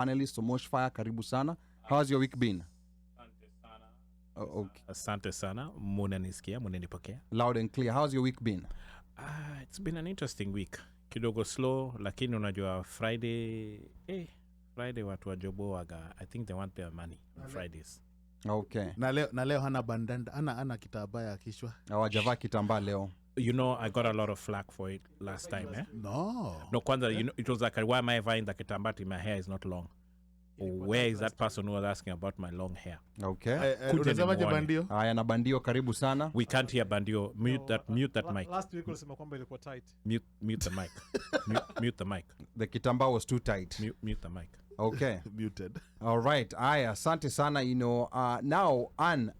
Panelists, so Mosh Fire, karibu sana. How's your week been? Okay. Asante sana. Munanisikia, munanipokea. Loud and clear. How's your week been? It's been an interesting week. Kidogo slow, lakini unajua Friday watu wa jobo waga. I think they want their money on Fridays. Okay. Na leo hana bandanda, ana kitambaa ya kichwa. Hawajavaa kitambaa leo. You know, I got a lot of flack for it last time, eh? No, kwanza, you know, it was like, why am I buying the kitambati? My hair is not long. Where is that person who was asking about my long hair? Okay. Unasemaje bandio? Haya, na bandio karibu sana. We can't hear bandio. Mute that mic. Last week ulisema kwamba ilikuwa tight. Mute the mic. mute the mic. The kitambaa was too tight. Mute the mic. Okay. Muted. All right. Aya, asante sana. You know, now, Anne,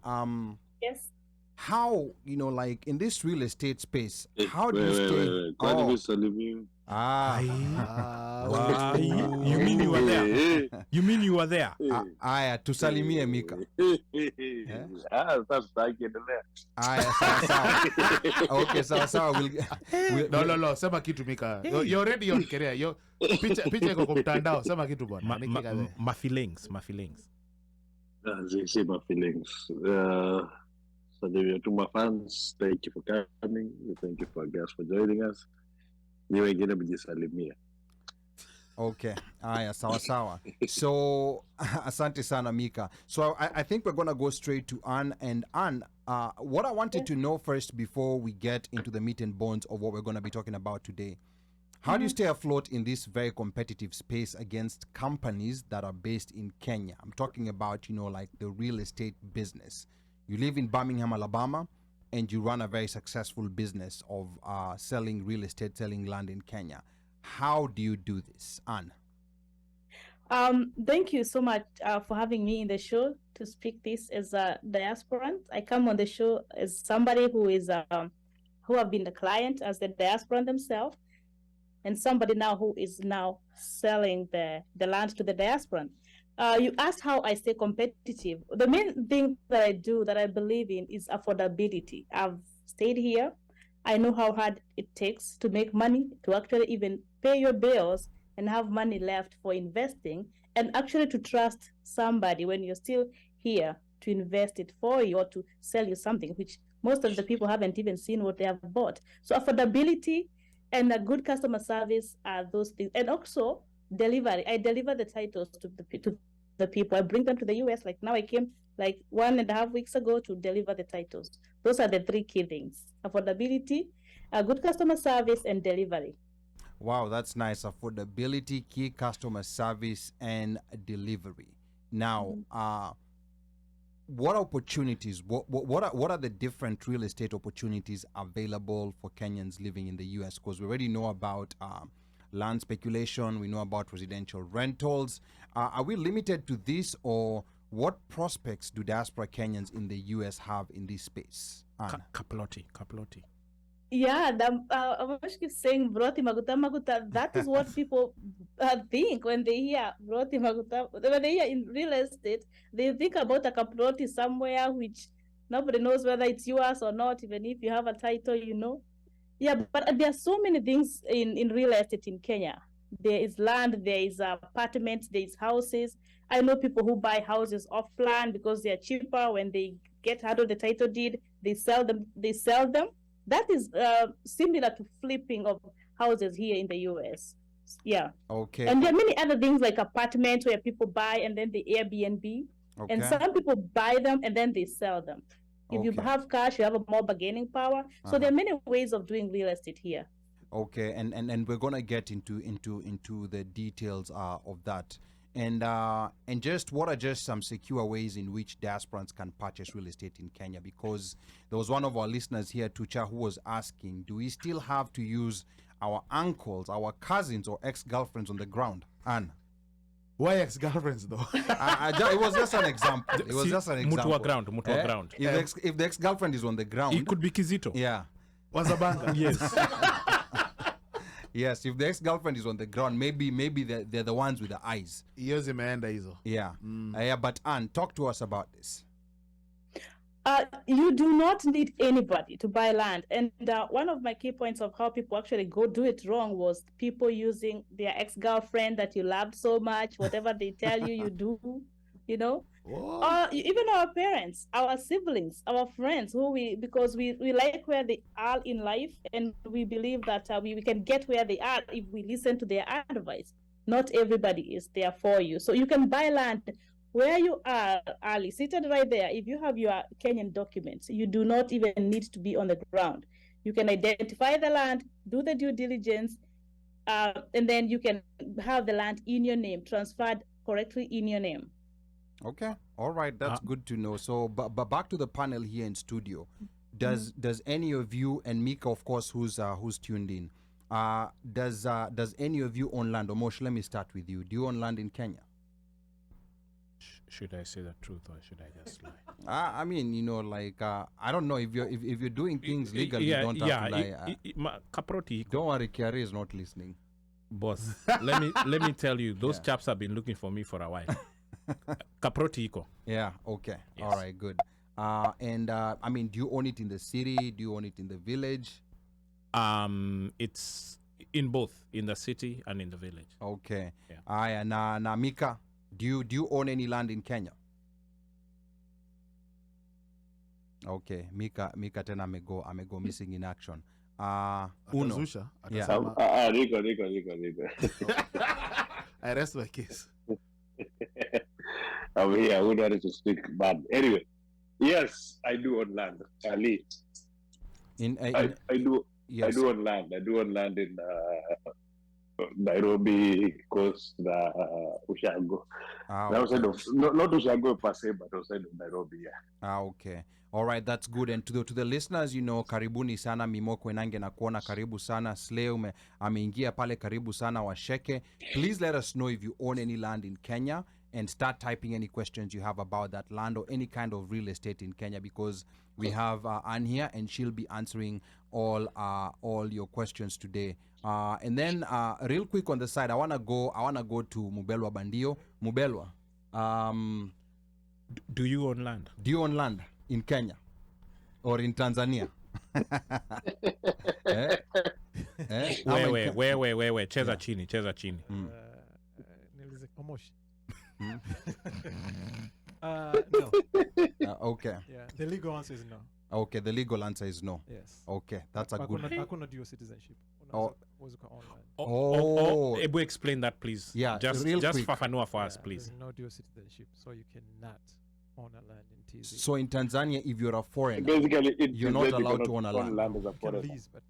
yes. How, you know, like in this real estate space, how do you stay? Wow. You mean you were there? You mean you were there? Aya, tusalimie Mika. Aya, sawa. Okay, sawa. No, sema kitu Mika. You're already on career. Yo picha iko kwa mtandao. Sema kitu bwana. My feelings. Say my feelings. So to my fans, thank you for coming. Thank you for guests for joining us. Niwe ingine mjisalimia. Okay. Aya, sawa. So, asante sana Mika. So, I think we're going to go straight to Anne. And Anne, what I wanted to know first before we get into the meat and bones of what we're going to be talking about today, how do you stay afloat in this very competitive space against companies that are based in Kenya? I'm talking about, you know, like the real estate business. You live in Birmingham, Alabama, and you run a very successful business of selling real estate, selling land in Kenya. How do you do this, Anne? Thank you so much for having me in the show to speak this as a diasporan. I come on the show as somebody who is who have been the client as the diasporan themselves, and somebody now who is now selling the land to the diasporan. You asked how I stay competitive. The main thing that I do, that I believe in, is affordability. I've stayed here. I know how hard it takes to make money, to actually even pay your bills and have money left for investing, and actually to trust somebody when you're still here to invest it for you or to sell you something, which most of the people haven't even seen what they have bought. So affordability and a good customer service are those things. And also delivery. I deliver the titles to the people. I bring them to the US. Like now I came like 1.5 weeks ago to deliver the titles. Those are the three key things: affordability, a good customer service, and delivery. Wow, that's nice. Affordability, key customer service, and delivery. Now, what opportunities, what are the different real estate opportunities available for Kenyans living in the US? Because we already know about land speculation, we know about residential rentals. Are we limited to this, or what prospects do diaspora Kenyans in the US have in this space? Kaploti. Yeah, I was saying Broti Maguta. That is what people think when they hear Broti Maguta. When they hear in real estate, they think about a kaploti somewhere which nobody knows whether it's yours or not, even if you have a title, you know. Yeah, but there are so many things in real estate in Kenya. There is land, there is apartments, there is houses. I know people who buy houses off plan because they are cheaper. When they get out of the title deed, they sell them. That is similar to flipping of houses here in the US. Yeah. Okay. And there are many other things like apartments where people buy and then they Airbnb. Okay. And some people buy them and then they sell them. If you have cash, you have a more bargaining power. So there are many ways of doing real estate here. Okay, and we're gonna get into the details of that. And just what are just some secure ways in which diasporans can purchase real estate in Kenya? Because there was one of our listeners here, Tucha, who was asking, do we still have to use our uncles, our cousins, or ex-girlfriends on the ground? Anne? Why ex-girlfriends though? It was just an example. It was just an example. Mutua ground. If the ex-girlfriend is on the ground, it could be Kizito. Yeah. Wazabanga. Yes. Yes, if the ex-girlfriend is on the ground, maybe they're the ones with the eyes. Iyo zimeenda hizo. Yeah. Yeah, but Anne, talk to us about this. You do not need anybody to buy land. And one of my key points of how people actually go do it wrong was people using their ex-girlfriend that you loved so much, whatever they tell you, you do, you know. Even our parents, our siblings, our friends, because we like where they are in life, and we believe that we can get where they are if we listen to their advice. Not everybody is there for you. So you can buy land where you are, Ali, seated right there. If you have your Kenyan documents, you do not even need to be on the ground. You can identify the land, do the due diligence, and then you can have the land in your name, transferred correctly in your name. Okay, all right, that's good to know. So, but back to the panel here in studio. Does any of you, and Mika, of course, who's tuned in, does any of you own land? Omosh, let me start with you. Do you own land in Kenya? Should I say the truth or should I just lie? I mean, you know, like I don't know if you're doing things legally, you don't have to lie. Don't worry, Kiari is not listening. Boss, let me tell you, those chaps have been looking for me for a while. Kaproti iko. Yeah, okay. Yes. All right, good. And I mean, do you own it in the city? Do you own it in the village? It's in both, in the city and in the village. Okay. Yeah. Na Mika, do you own any land in Kenya? Okay, Mika tena amego missing in action. Uno. Atazusha, Yeah. Rico. I rest my case. I'm here. I wouldn't to speak, but anyway, yes, I do own land. Ali, I do. Yes. I do own land. I do own land in Nairobi, coast, Ushago. Outside of not Ushago per se, but outside of Nairobi. Yeah. Okay. All right, that's good. And to the listeners, you know, karibuni sana Mimoko Enange na kuona karibu sana Sleo ameingia pale karibu sana Washeke. Please let us know if you own any land in Kenya and start typing any questions you have about that land or any kind of real estate in Kenya, because we have Anne here and she'll be answering all your questions today. And then real quick on the side, I wanna go to Mubelwa Bandio. Mubelwa, do you own land? Do you own land in Kenya or in Tanzania? Where? Cheza chini. Nilize Omosh. No. Okay. Yeah, the legal answer is no. Okay, the legal answer is no. Yes. Okay, that's a good. Hakuna dual citizenship. Ebu explain that, please. Yeah, just quick. fafanua for us, please. There's no dual citizenship, so you cannot own a land in TZ. So in Tanzania, if you're a foreigner, basically, you're not allowed to own a land. As a foreigner. Lease, but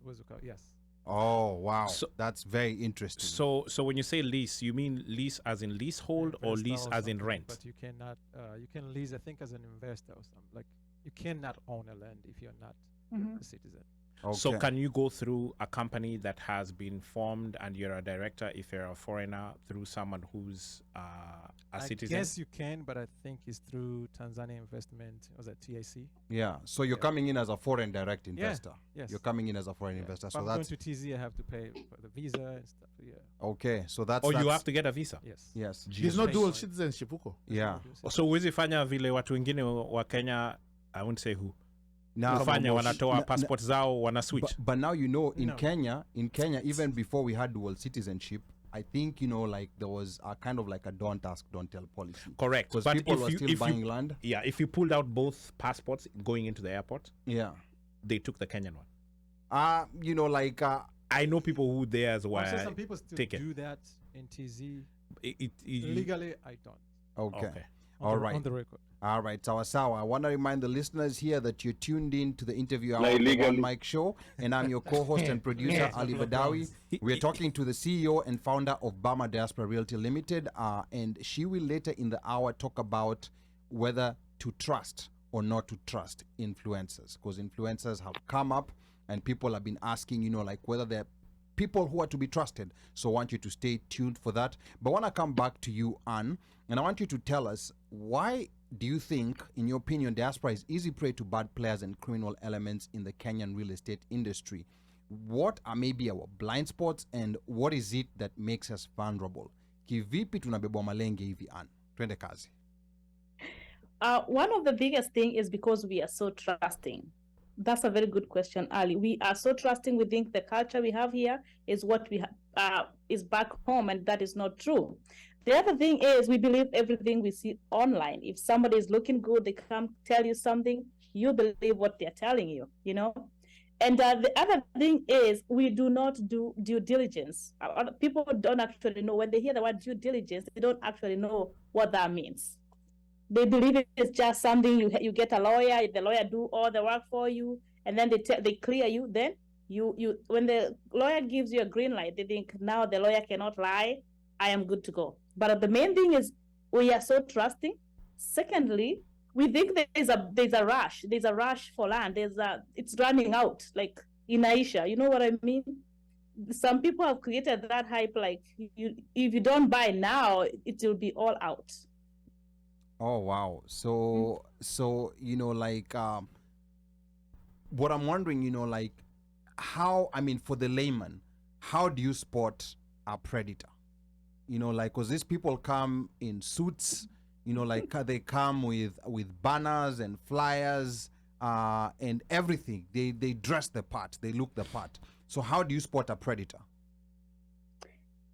yes. Oh wow, that's very interesting. So when you say lease, you mean lease as in leasehold or lease as in rent? But you cannot. You can lease, I think, as an investor or something. Like you cannot own a land if you're not a citizen. Okay. So can you go through a company that has been formed and you're a director if you're a foreigner through someone who's a citizen? I guess you can, but I think it's through Tanzania Investment. Was that TIC? Yeah. So you're coming in as a foreign direct investor. Yes. You're coming in as a foreign investor. If so I'm that's going to TZ, I have to pay for the visa and stuff. Yeah. Okay. So that's. You have to get a visa. Yes. Yes. There's no dual citizenship huko. Yeah. So huwezi fanya vile watu wengine wa Kenya, I won't say who. Now, wanatoa passport zao wana switch. But now you know in Kenya, even before we had dual citizenship, I think, you know, like there was a kind of like a don't ask, don't tell policy. Correct. Because people were still buying land. Yeah, if you pulled out both passports going into the airport, they took the Kenyan one. You know, like I know people who there as well. Some people still do that in TZ. Legally, I don't. Okay. All right. On the record. All right, Sawa. I want to remind the listeners here that you're tuned in to the interview hour of the OneMicShow, and I'm your co-host and producer, Ali Badawi. We're talking to the CEO and founder of Bama Diaspora Realty Limited, and she will later in the hour talk about whether to trust or not to trust influencers, because influencers have come up and people have been asking, you know, like whether they're people who are to be trusted. So I want you to stay tuned for that. But I want to come back to you, Anne, and I want you to tell us, why do you think, in your opinion, diaspora is easy prey to bad players and criminal elements in the Kenyan real estate industry? What are maybe our blind spots, and what is it that makes us vulnerable? Kivipi tunabebwa malenge hivi, Anne? Twende kazi. One of the biggest thing is because we are so trusting. That's a very good question, Ali. We are so trusting. We think the culture we have here is what we is back home, and that is not true. The other thing is we believe everything we see online. If somebody is looking good, they come tell you something, you believe what they're telling you, you know? And the other thing is we do not do due diligence. People don't actually know. When they hear the word due diligence, they don't actually know what that means. They believe it's just something you get a lawyer, the lawyer do all the work for you, and then they clear you. Then you when the lawyer gives you a green light, they think now the lawyer cannot lie, I am good to go. But the main thing is we are so trusting. Secondly, we think there's a rush for land. It's running out, like in Aisha. You know what I mean? Some people have created that hype, like if you don't buy now, it will be all out. Oh wow. So you know, like what I'm wondering, you know, like how, I mean, for the layman, how do you spot a predator? You know, like, because these people come in suits, you know, like they come with banners and flyers and everything. They dress the part, they look the part. So how do you spot a predator?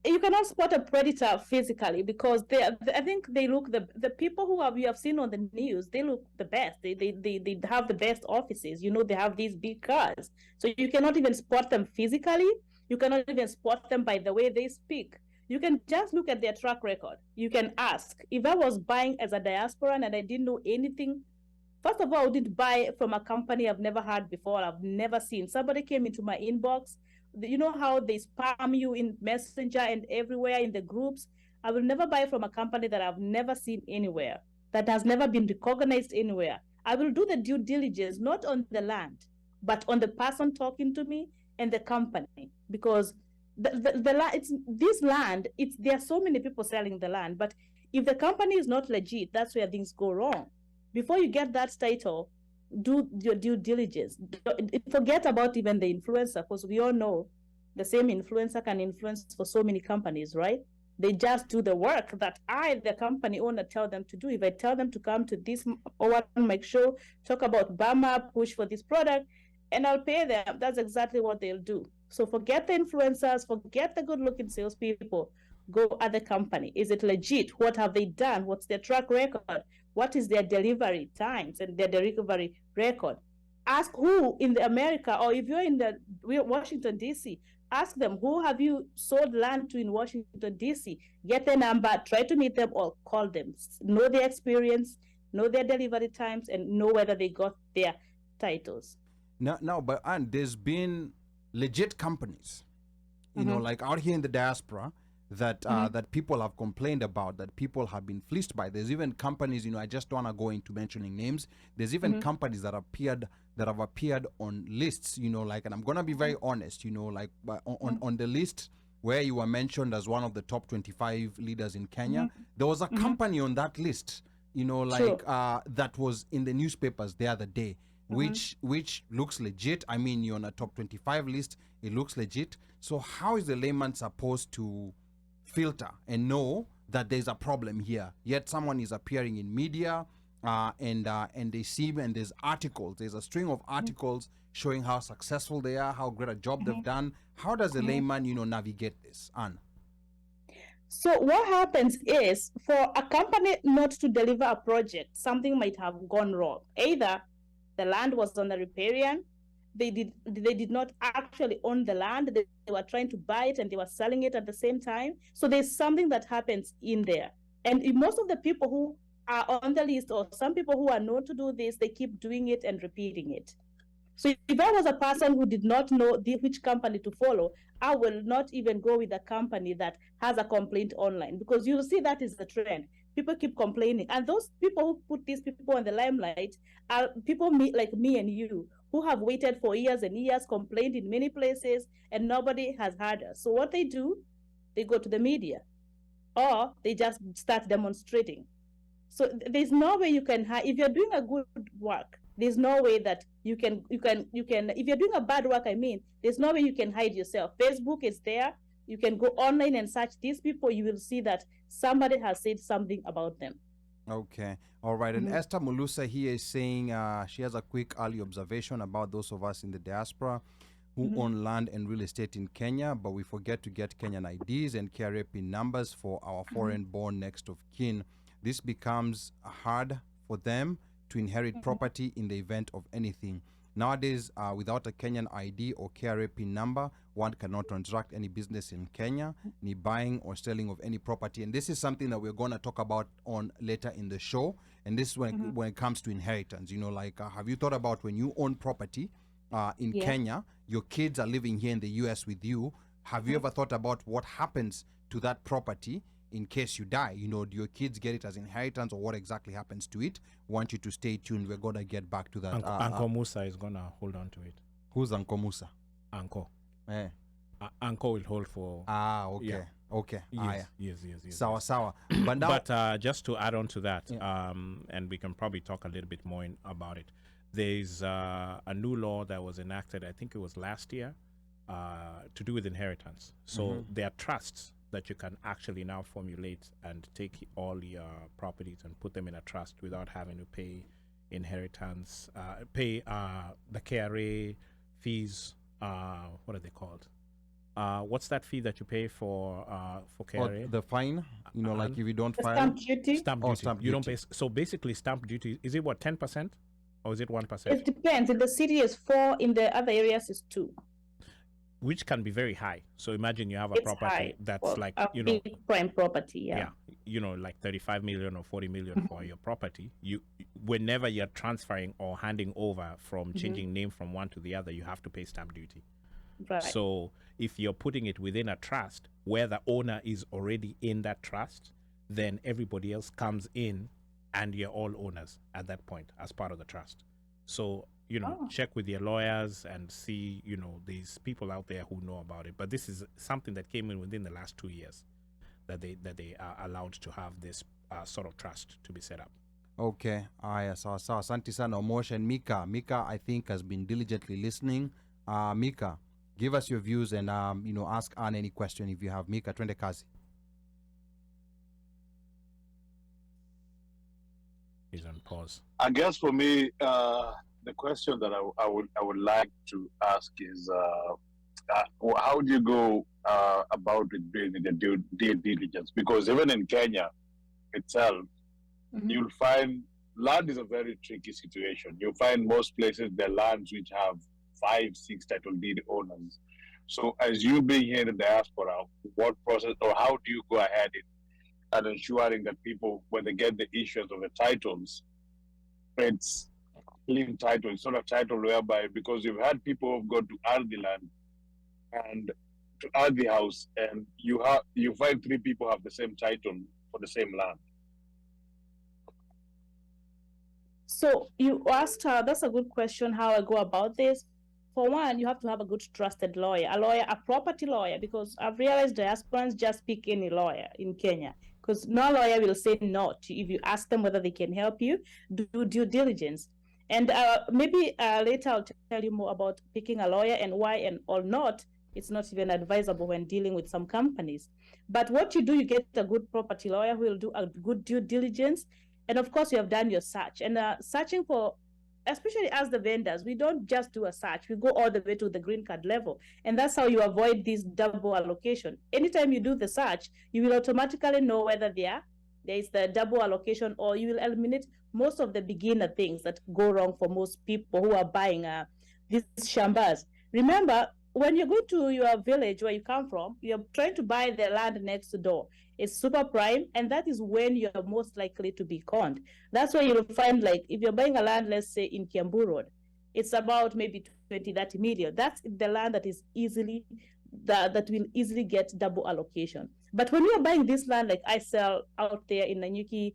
You cannot spot a predator physically because I think they look the people you have seen on the news, they look the best. They have the best offices. You know, they have these big cars. So you cannot even spot them physically. You cannot even spot them by the way they speak. You can just look at their track record. You can ask, if I was buying as a diasporan and I didn't know anything, first of all, I wouldn't buy from a company I've never heard before, I've never seen. Somebody came into my inbox. You know how they spam you in Messenger and everywhere in the groups? I will never buy from a company that I've never seen anywhere, that has never been recognized anywhere. I will do the due diligence, not on the land, but on the person talking to me and the company, because this land, there are so many people selling the land, but if the company is not legit, that's where things go wrong. Before you get that title, do your due diligence. Forget about even the influencer, because we all know the same influencer can influence for so many companies, right? They just do the work that the company owner, tell them to do. If I tell them to come to this OneMicShow, talk about Bama, push for this product, and I'll pay them, that's exactly what they'll do. So forget the influencers, forget the good-looking salespeople. Go at the company. Is it legit? What have they done? What's their track record? What is their delivery times and their delivery record? Ask who in the America, or if you're in the Washington, D.C., ask them, who have you sold land to in Washington, D.C.? Get their number, try to meet them or call them. Know their experience, know their delivery times, and know whether they got their titles. No, but Anne, there's been legit companies, you know, like out here in the diaspora, that that people have complained about, that people have been fleeced by. There's even companies, you know, I just don't want to go into mentioning names. There's even companies that have appeared on lists, you know, like, and I'm going to be very honest, you know, like on the list where you were mentioned as one of the top 25 leaders in Kenya, there was a company on that list, you know, like that was in the newspapers the other day, which looks legit. I mean, you're on a top 25 list, it looks legit. So how is the layman supposed to filter and know that there's a problem here? Yet someone is appearing in media and they see, and there's a string of articles showing how successful they are, how great a job they've done. How does the layman, you know, navigate this, Anne? So what happens is, for a company not to deliver a project, something might have gone wrong. Either the land was on the riparian, they did not actually own the land, they were trying to buy it and they were selling it at the same time. So there's something that happens in there. And most of the people who are on the list, or some people who are known to do this, they keep doing it and repeating it. So if I was a person who did not know which company to follow, I will not even go with a company that has a complaint online, because you'll see that is the trend. People keep complaining. And those people who put these people in the limelight are people like me and you, who have waited for years and years, complained in many places, and nobody has heard us. So what they do, they go to the media, or they just start demonstrating. So there's no way you can hide. If you're doing a good work, there's no way that you can, if you're doing a bad work, I mean, there's no way you can hide yourself. Facebook is there. You can go online and search these people. You will see that somebody has said something about them. Okay. All right. And Esther Mulusa here is saying she has a quick early observation about those of us in the diaspora who own land and real estate in Kenya, but we forget to get Kenyan IDs and KRA PIN numbers for our foreign-born next of kin. This becomes hard for them to inherit property in the event of anything. Nowadays, without a Kenyan ID or KRA PIN number, one cannot transact any business in Kenya, ni buying or selling of any property. And this is something that we're going to talk about on later in the show. And this is when it comes to inheritance. You know, like, have you thought about when you own property in Kenya, your kids are living here in the U.S. with you. Have you ever thought about what happens to that property in case you die? You know, do your kids get it as inheritance, or what exactly happens to it? Want you to stay tuned. We're going to get back to that. Uncle Musa is going to hold on to it. Who's Uncle Musa? Uncle. Uncle will hold for... okay. Yeah. Okay. Yes. Sawa. But now... But just to add on to that, and we can probably talk a little bit more about it, there's a new law that was enacted, I think it was last year, to do with inheritance. So there are trusts that you can actually now formulate and take all your properties and put them in a trust without having to pay inheritance, pay the KRA fees. What are they called? What's that fee that you pay for KRA? Oh, the fine? You know, like if you don't file... Stamp duty? Stamp duty. Stamp you duty. don't pay. So basically, stamp duty, is it what, 10%? Or is it 1%? It depends. In the city is 4, in the other areas is 2. Which can be very high. So imagine you have a It's property high. that's Well, like, a you know, big prime property, yeah, you know, like 35 million or 40 million for your property. You, whenever you're transferring or handing over from changing name from one to the other, you have to pay stamp duty. Right. So if you're putting it within a trust where the owner is already in that trust, then everybody else comes in and you're all owners at that point as part of the trust. So, you know, check with your lawyers and see, you know, there's people out there who know about it. But this is something that came in within the last 2 years that they are allowed to have this sort of trust to be set up. Okay. Sawa. Asante sana Omosha. And Mika, I think, has been diligently listening. Mika, give us your views and, you know, ask Anne any question if you have. Mika, twende kazi. He's on pause. I guess for me, the question that I would like to ask is, how do you go about with building the due diligence? Because even in Kenya itself, you'll find land is a very tricky situation. You'll find most places the lands which have 5, 6 title deed owners. So as you being here in the diaspora, what process or how do you go ahead and ensuring that people, when they get the issues of the titles, it's clean title. It's not a title whereby, because you've had people who've gone to own the land and to own the house, and you find 3 people have the same title for the same land. So you asked, that's a good question, how I go about this. For one, you have to have a good trusted lawyer, a property lawyer, because I've realized diasporans just pick any lawyer in Kenya, because no lawyer will say no to if you ask them whether they can help you do due diligence. And maybe later I'll tell you more about picking a lawyer and why and or not. It's not even advisable when dealing with some companies. But what you do, you get a good property lawyer who will do a good due diligence. And of course, you have done your search. And searching for, especially as the vendors, we don't just do a search. We go all the way to the green card level. And that's how you avoid this double allocation. Anytime you do the search, you will automatically know whether there is the double allocation, or you will eliminate most of the beginner things that go wrong for most people who are buying these shambas. Remember, when you go to your village where you come from, you're trying to buy the land next door. It's super prime, and that is when you're most likely to be conned. That's why you'll find, like, if you're buying a land, let's say in Kiambu Road, it's about maybe 20-30 million. That's the land that is that will easily get double allocation. But when you're buying this land, like I sell out there in Nanyuki,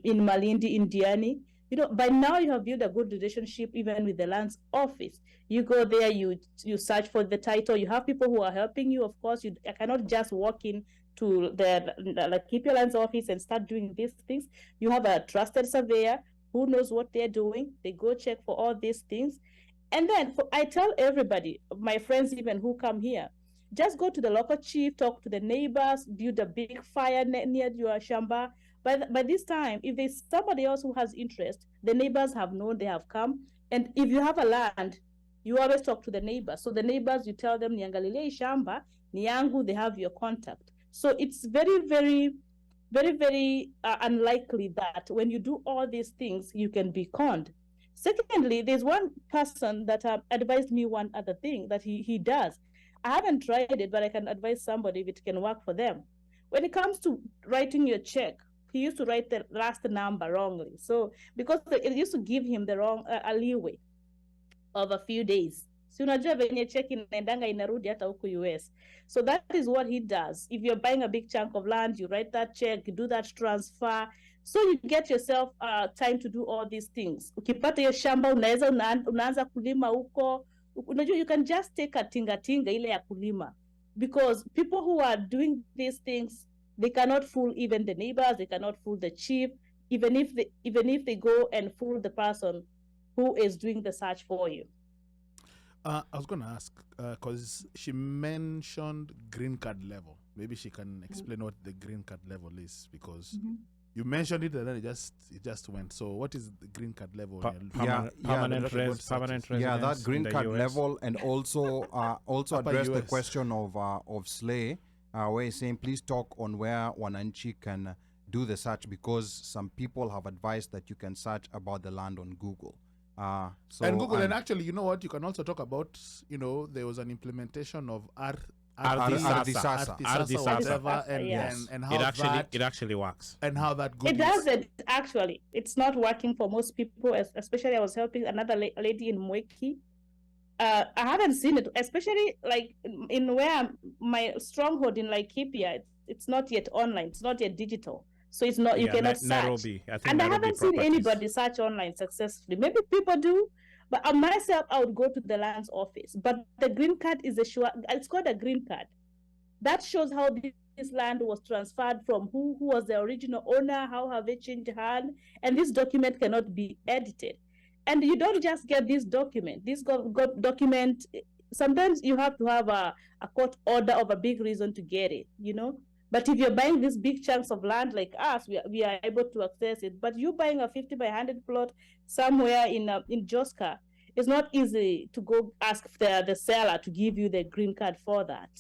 in Malindi, in Diani, you know, by now you have built a good relationship even with the lands office. You go there, you search for the title. You have people who are helping you. Of course, you cannot just walk in to the keep your lands office and start doing these things. You have a trusted surveyor who knows what they're doing. They go check for all these things. And then I tell everybody, my friends even who come here, just go to the local chief, talk to the neighbors, build a big fire near your shamba. by this time, if there's somebody else who has interest, the neighbors have known, they have come. And if you have a land, you always talk to the neighbors. So the neighbors, you tell them, niangalile shamba, ni yangu, they have your contact. So it's very, very, very, very unlikely that when you do all these things, you can be conned. Secondly, there's one person that advised me one other thing that he does. I haven't tried it, but I can advise somebody if it can work for them. When it comes to writing your check, he used to write the last number wrongly. So because it used to give him the wrong leeway of a few days. So unajua venye check inaendanga inarudi hata huku US. So that is what he does. If you're buying a big chunk of land, you write that check, you do that transfer. So you get yourself time to do all these things. Ukipata hiyo shamba unaanza kulima huko. Unajua you can just take a tinga ile ya kulima. Because people who are doing these things, they cannot fool even the neighbors, they cannot fool the chief, even if they go and fool the person who is doing the search for you. I was going to ask, because she mentioned green card level. Maybe she can explain what the green card level is, because you mentioned it and then it just went. So what is the green card level? Permanent residence. Yeah, that green card level, and also address the US. question of Slay, where he's saying please talk on where Wananchi can do the search, because some people have advised that you can search about the land on Google. And Google, and actually, you know what? You can also talk about, there was an implementation of Ardisasa, whatever, and how it actually works. And how that Google It doesn't actually. It's not working for most people, especially I was helping another lady in Mwai. I haven't seen it, especially like in where my stronghold in Laikipia, it's not yet online, it's not yet digital. So it's not, you cannot search. Nairobi. And I haven't seen anybody search online successfully. Maybe people do, but myself, I would go to the lands office. But the green card is it's called a green card. That shows how this land was transferred from who was the original owner, how have they changed hand, and this document cannot be edited. And you don't just get this document. This document, sometimes you have to have a court order of a big reason to get it, But if you're buying these big chunks of land like us, we are able to access it. But you buying a 50 by 100 plot somewhere in Joska, it's not easy to go ask the seller to give you the green card for that.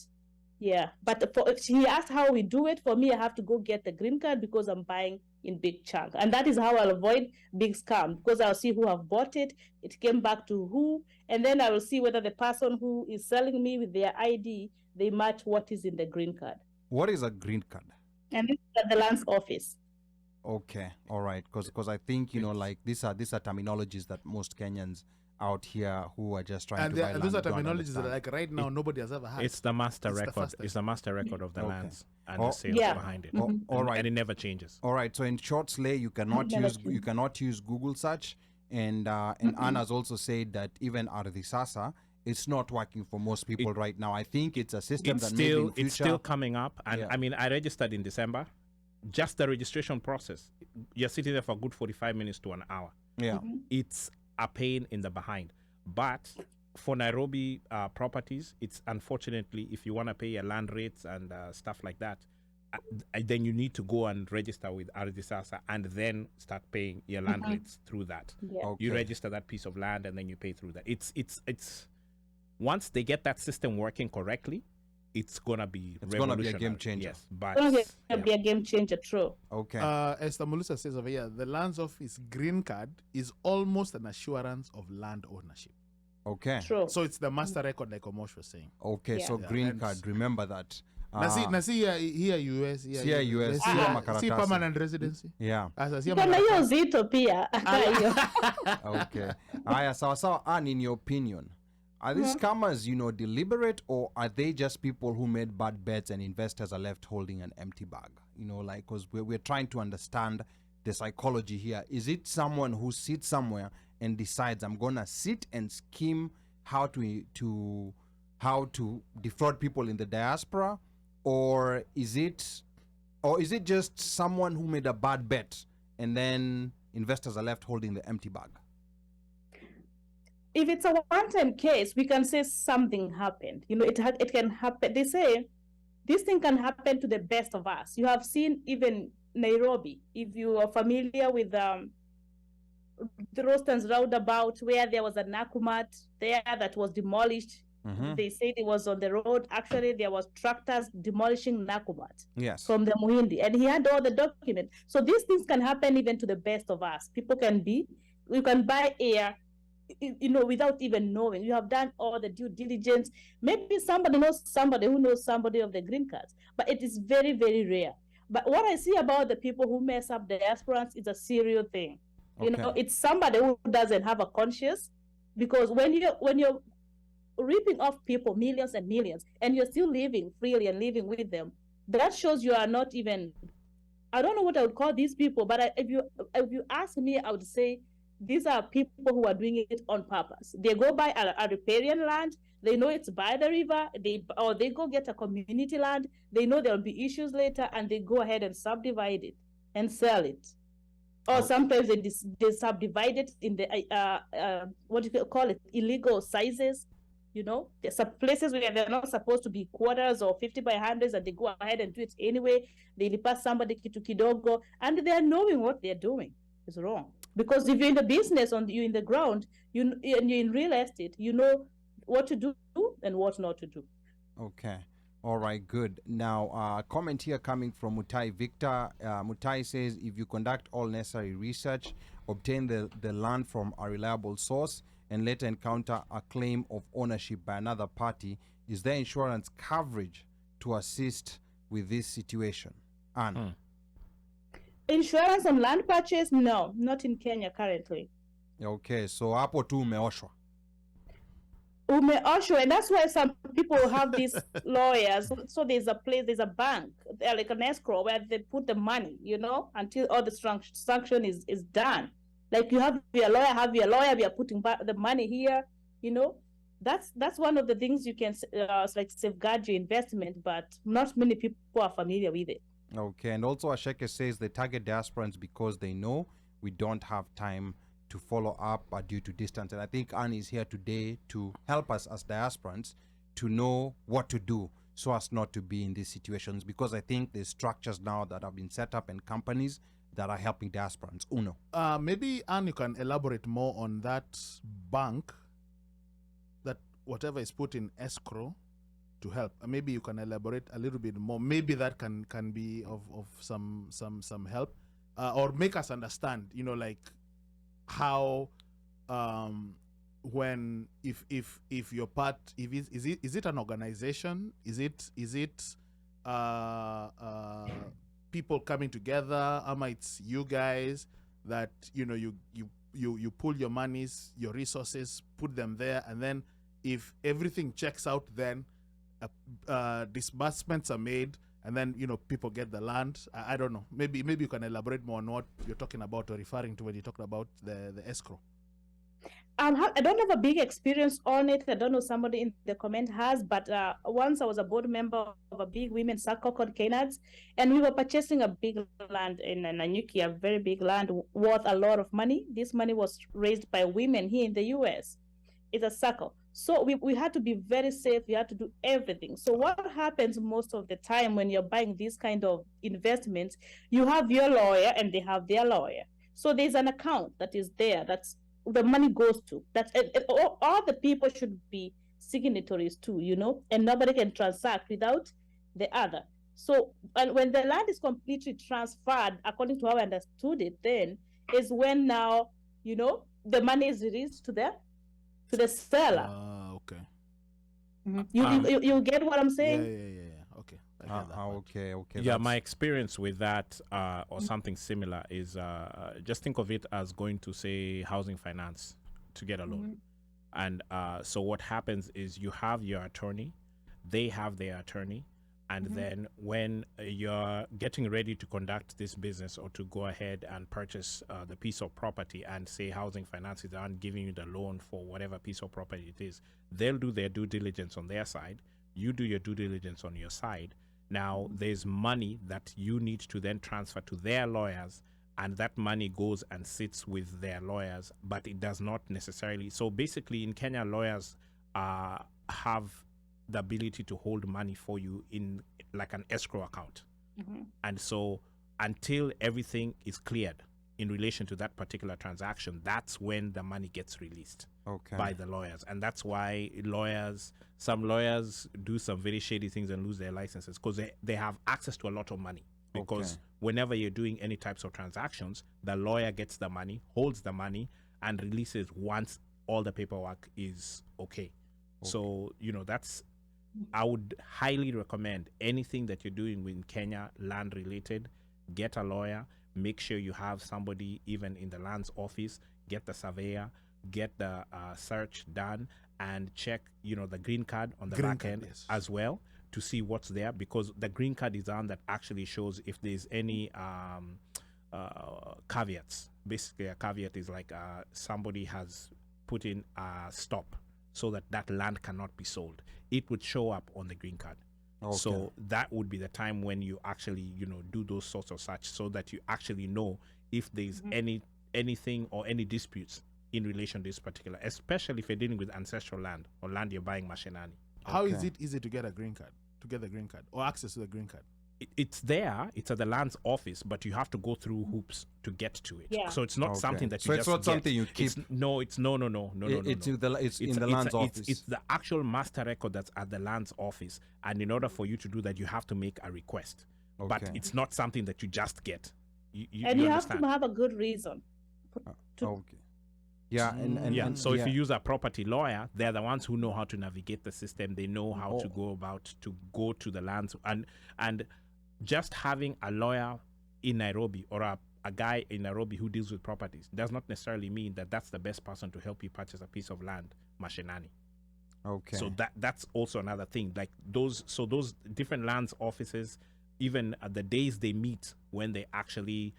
Yeah, but he asked how we do it. For me, I have to go get the green card because I'm buying in big chunk. And that is how I'll avoid big scam, because I'll see who have bought it, it came back to who, and then I will see whether the person who is selling me with their ID, they match what is in the green card. What is a green card? And this is at the lands office. Okay, all right, because I think like these are terminologies that most Kenyans out here who are just trying to buy land those are don't terminologies that understand. right now nobody has ever had. It's the master record. It's the master record of the Okay. lands and the sales behind it. All right. And it never changes. All right. So in short, Slay, you cannot use Google search, and Anna's also said that even Ardisasa, it's not working for most people right now. I think it's a system It's still coming up, and I mean, I registered in December. Just the registration process, you're sitting there for a good 45 minutes to an hour. Yeah. It's a pain in the behind. But for Nairobi properties, it's unfortunately, if you want to pay your land rates and stuff like that, then you need to go and register with Ardisasa and then start paying your land rates through that. Yeah. Okay. You register that piece of land and then you pay through that. It's once they get that system working correctly, it's gonna be a game changer. Yes, but It's going to be a game changer, true. Okay. As the Melissa says over here, the lands office green card is almost an assurance of land ownership. Okay. True. So it's the master record, like Omosh was saying. Okay. Yeah. So Yeah, green and card. Remember that. Nasi here US, Here US, see here see makaratasi. permanent residency. Yeah. Asa see Kuna hiyo zito pia. Hiyo. Okay. Aya, sawa. And in your opinion, are these scammers, deliberate, or are they just people who made bad bets and investors are left holding an empty bag? Because we're trying to understand the psychology here. Is it someone who sits somewhere and decides, I'm gonna sit and scheme how to defraud people in the diaspora, or is it just someone who made a bad bet and then investors are left holding the empty bag? If it's a one-time case, we can say something happened. It can happen. They say this thing can happen to the best of us. You have seen even Nairobi, if you are familiar with the Rostan's roundabout, where there was a Nakumat there that was demolished. They said it was on the road. Actually, there was tractors demolishing Nakumat from the Muhindi, and he had all the documents. So these things can happen even to the best of us. You can buy air, without even knowing. You have done all the due diligence. Maybe somebody knows somebody who knows somebody of the green cards, but it is very, very rare. But what I see about the people who mess up diasporans is a serious thing. It's somebody who doesn't have a conscience, because when you're ripping off people millions and millions, and you're still living freely and living with them, that shows you are not even. I don't know what I would call these people, but if you ask me, I would say these are people who are doing it on purpose. They go buy a riparian land. They know it's by the river. They go get a community land. They know there'll be issues later, and they go ahead and subdivide it and sell it. Or sometimes they subdivide it in the what do you call it, illegal sizes. There's some places where they're not supposed to be quarters or 50 by 100s, and they go ahead and do it anyway. They pass somebody kitu kidogo, and they're knowing what they're doing is wrong. Because if you're in the business, you're in the ground, and you're in real estate, you know what to do and what not to do. Okay. All right, good. Now, comment here coming from Mutai Victor. Mutai says, if you conduct all necessary research, obtain the land from a reliable source, and later encounter a claim of ownership by another party, is there insurance coverage to assist with this situation? Anne? Insurance on land purchase? No, not in Kenya currently. Okay, so hapo tu umeoshwa. And that's why some people have these lawyers. So there's a bank, like an escrow, where they put the money, until all the sanction is done. Like you have your lawyer, we are putting the money here, That's one of the things you can like safeguard your investment, but not many people are familiar with it. Okay, and also Asheke says they target diasporans because they know we don't have time to follow up due to distance. And I think Anne is here today to help us as diasporans to know what to do so as not to be in these situations, because I think there's structures now that have been set up and companies that are helping diasporans. Uno. Maybe, Anne, you can elaborate more on that bank, that whatever is put in escrow to help. Maybe you can elaborate a little bit more. Maybe that can be of some help, or make us understand, like how when if you're part, is it an organization, is it people coming together, it's you guys that you pull your monies, your resources, put them there, and then if everything checks out, then disbursements are made, and then people get the land. I don't know. Maybe you can elaborate more on what you're talking about or referring to when you talked about the escrow. I don't have a big experience on it. I don't know, somebody in the comment has, but once I was a board member of a big women's circle called Kenyans, and we were purchasing a big land in Nanyuki, a very big land worth a lot of money. This money was raised by women here in the US. It's a circle. So we had to be very safe. We had to do everything. So what happens most of the time when you're buying these kind of investments, you have your lawyer and they have their lawyer. So there's an account that is there that's the money goes to. That's all the people should be signatories to, and nobody can transact without the other. So and when the land is completely transferred, according to how I understood it, then is when now, the money is released to the seller. Okay. Mm-hmm. You get what I'm saying? Yeah. Okay. Okay. Yeah, my experience with that or something similar is just think of it as going to, say, housing finance to get a loan. And so what happens is you have your attorney, they have their attorney, and then when you're getting ready to conduct this business or to go ahead and purchase the piece of property, and say housing finances aren't giving you the loan for whatever piece of property it is, they'll do their due diligence on their side, you do your due diligence on your side. Now there's money that you need to then transfer to their lawyers, and that money goes and sits with their lawyers, but it does not necessarily. So basically in Kenya, lawyers have the ability to hold money for you in like an escrow account. And so until everything is cleared in relation to that particular transaction, that's when the money gets released by the lawyers. And that's why some lawyers do some very shady things and lose their licenses, because they have access to a lot of money. Because whenever you're doing any types of transactions, the lawyer gets the money, holds the money, and releases once all the paperwork is okay. So, I would highly recommend anything that you're doing in Kenya, land related, get a lawyer, make sure you have somebody even in the lands office, get the surveyor, get the search done, and check, the green card on the back end as well, to see what's there, because the green card is the one that actually shows if there's any caveats. Basically, a caveat is like somebody has put in a stop so that land cannot be sold. It would show up on the green card. So that would be the time when you actually, do those sorts of such, so that you actually know if there's anything or any disputes in relation to this particular, especially if you're dealing with ancestral land or land you're buying mashinani. How is it easy to get a green card, or access to the green card? It's there. It's at the lands office, but you have to go through hoops to get to it. So it's not something that you just get. So it's not something you keep. It's no. It's in the lands office. It's the actual master record that's at the lands office, and in order for you to do that, you have to make a request. But it's not something that you just get. You have to have a good reason. So if you use a property lawyer, they're the ones who know how to navigate the system. They know how to go about to go to the lands, and just having a lawyer in Nairobi or a guy in Nairobi who deals with properties does not necessarily mean that that's the best person to help you purchase a piece of land mashinani. So that's also another thing. Like those different lands offices, even the days they meet when they actually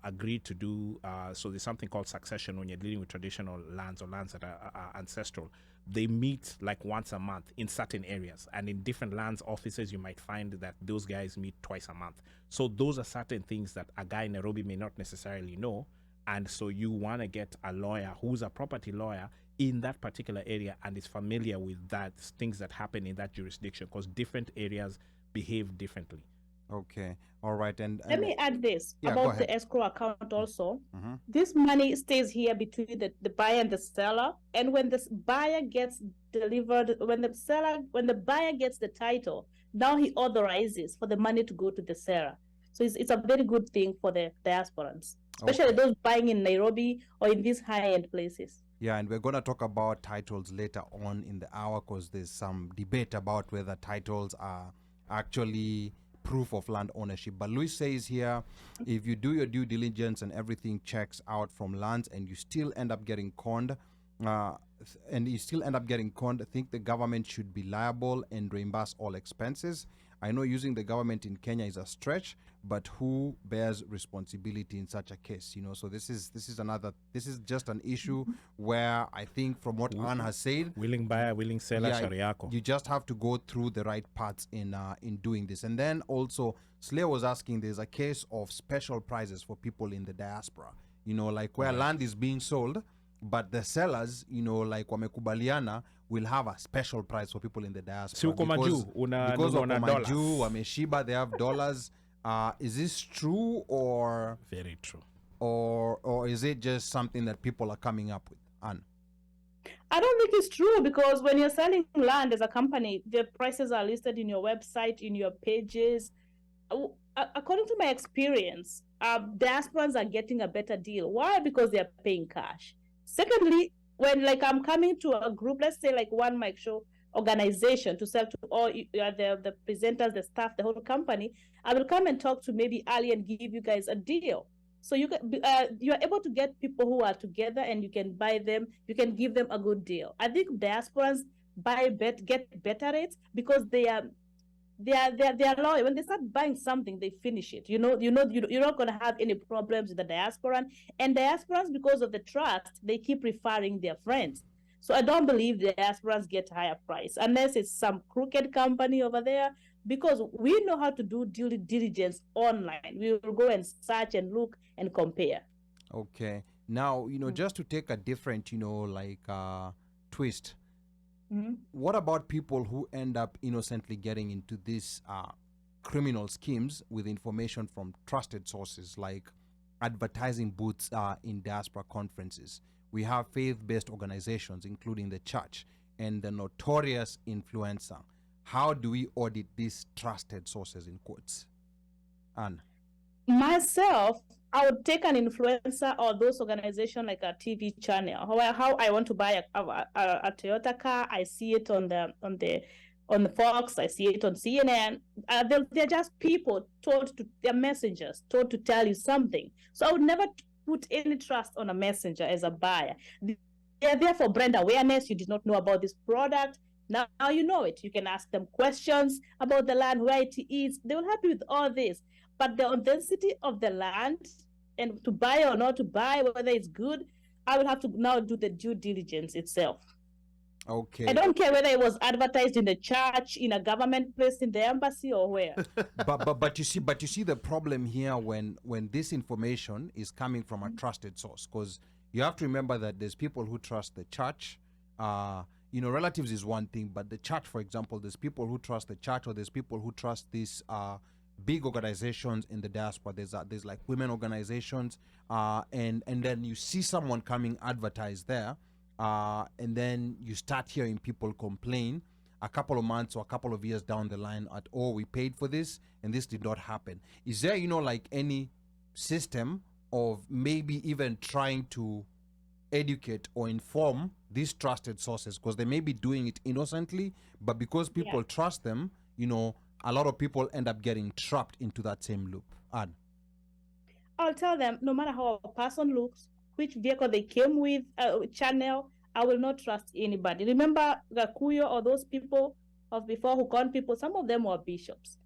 agreed to do, so there's something called succession when you're dealing with traditional lands or lands that are ancestral. They meet like once a month in certain areas, and in different lands offices you might find that those guys meet twice a month. So those are certain things that a guy in Nairobi may not necessarily know, and so you want to get a lawyer who's a property lawyer in that particular area and is familiar with that things that happen in that jurisdiction, because different areas behave differently. All right. And let me add this about the escrow account also. This money stays here between the buyer and the seller. And when the buyer gets delivered, when the buyer gets the title, now he authorizes for the money to go to the seller. So it's a very good thing for the diasporans, especially those buying in Nairobi or in these high-end places. Yeah, and we're going to talk about titles later on in the hour, because there's some debate about whether titles are actually proof of land ownership. But Luis says here, if you do your due diligence and everything checks out from lands and you still end up getting conned, I think the government should be liable and reimburse all expenses. I know using the government in Kenya is a stretch, but who bears responsibility in such a case? So this is just an issue where I think, from what Anne has said, willing buyer, willing seller, shariako. You just have to go through the right parts in doing this. And then also, Slayer was asking, there's a case of special prices for people in the diaspora. Like where land is being sold, but the sellers, like wamekubaliana, will have a special price for people in the diaspora. Because of Maju, wameshiba, they have dollars. Is this true, or very true, or is it just something that people are coming up with? Anne? I don't think it's true, because when you're selling land as a company, the prices are listed in your website, in your pages. According to my experience, diasporans are getting a better deal. Why? Because they're paying cash. Secondly, when I'm coming to a group, let's say like OneMicShow organization, to sell to all the presenters, the staff, the whole company, I will come and talk to maybe Ali and give you guys a deal. So you are able to get people who are together, and you can buy them. You can give them a good deal. I think diasporans get better rates because they are loyal. When they start buying something, they finish it. You're not going to have any problems with the diasporan. And diasporans, because of the trust, they keep referring their friends. So I don't believe the diasporans get higher price unless it's some crooked company over there, because we know how to do due diligence online. We will go and search and look and compare. Okay. Now, just to take a different, twist, what about people who end up innocently getting into this criminal schemes with information from trusted sources like advertising booths in diaspora conferences. We have faith-based organizations, including the church and the notorious influencer. How do we audit these trusted sources in quotes? Anne? Myself, I would take an influencer or those organizations like a TV channel. How I want to buy a Toyota car, I see it on the Fox, I see it on CNN. They're just people they're messengers told to tell you something. So I would never put any trust on a messenger as a buyer. They're there for brand awareness. You did not know about this product. Now you know it. You can ask them questions about the land, where it is. They will help you with all this. But the authenticity of the land and to buy or not to buy, whether it's good, I will have to now do the due diligence itself. Okay. I don't care whether it was advertised in the church, in a government place, in the embassy, or where. but you see the problem here when this information is coming from a trusted source, because you have to remember that there's people who trust the church. Relatives is one thing, but the church, for example, there's people who trust the church, or there's people who trust these big organizations in the diaspora. There's like women organizations, and then you see someone coming advertised there, and then you start hearing people complain a couple of months or a couple of years down the line at, oh, we paid for this and this did not happen. Is there like any system of maybe even trying to educate or inform these trusted sources, because they may be doing it innocently, but because people trust them, a lot of people end up getting trapped into that same loop? Anne? I'll tell them, no matter how a person looks, which vehicle they came with, channel, I will not trust anybody. Remember Gakuyo or those people of before who con people, some of them were bishops.